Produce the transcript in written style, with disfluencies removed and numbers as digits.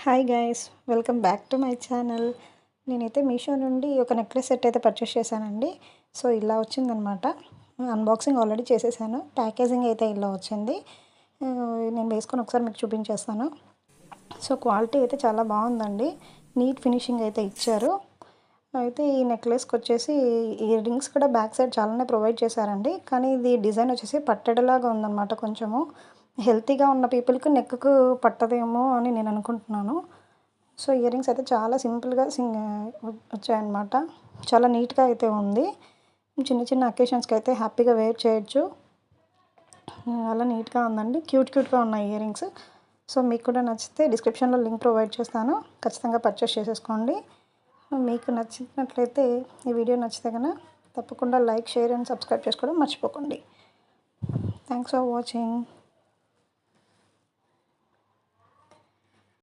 Hi guys, welcome back to my channel. నేనైతే మీషో నుండి ఒక నెక్లెస్ సెట్ అయితే పర్చేస్ చేశానండి. సో ఇలా వచ్చిందనమాట. అన్బాక్సింగ్ ఆల్రెడీ చేసేసాను. ప్యాకేజింగ్ అయితే ఇలా వచ్చింది. నేను వేసుకొని ఒకసారి మీకు చూపించేస్తాను. సో క్వాలిటీ అయితే చాలా బాగుందండి. నీట్ ఫినిషింగ్ అయితే ఇచ్చారు. అయితే ఈ నెక్లెస్కి వచ్చేసి ఇయర్ రింగ్స్ కూడా బ్యాక్ సైడ్ చాలానే ప్రొవైడ్ చేశారండి. కానీ ఇది డిజైన్ వచ్చేసి పట్టెడలాగా ఉందన్నమాట. కొంచెము హెల్తీగా ఉన్న పీపుల్కి నెక్కు పట్టదేమో అని నేను అనుకుంటున్నాను. సో ఇయర్ రింగ్స్ అయితే చాలా సింపుల్గా వచ్చాయన్నమాట. చాలా నీట్గా అయితే ఉంది. చిన్న చిన్న అకేషన్స్కి అయితే హ్యాపీగా వేర్ చేయొచ్చు. అలా నీట్గా ఉందండి. క్యూట్గా ఉన్నాయి ఇయర్ రింగ్స్. సో మీకు కూడా నచ్చితే డిస్క్రిప్షన్లో లింక్ ప్రొవైడ్ చేస్తాను. ఖచ్చితంగా పర్చేస్ చేసేసుకోండి. మీకు నచ్చినట్లయితే ఈ వీడియో నచ్చితే కనుక తప్పకుండా లైక్, షేర్ అండ్ సబ్స్క్రైబ్ చేసుకోవడం మర్చిపోకండి. Thanks for watching.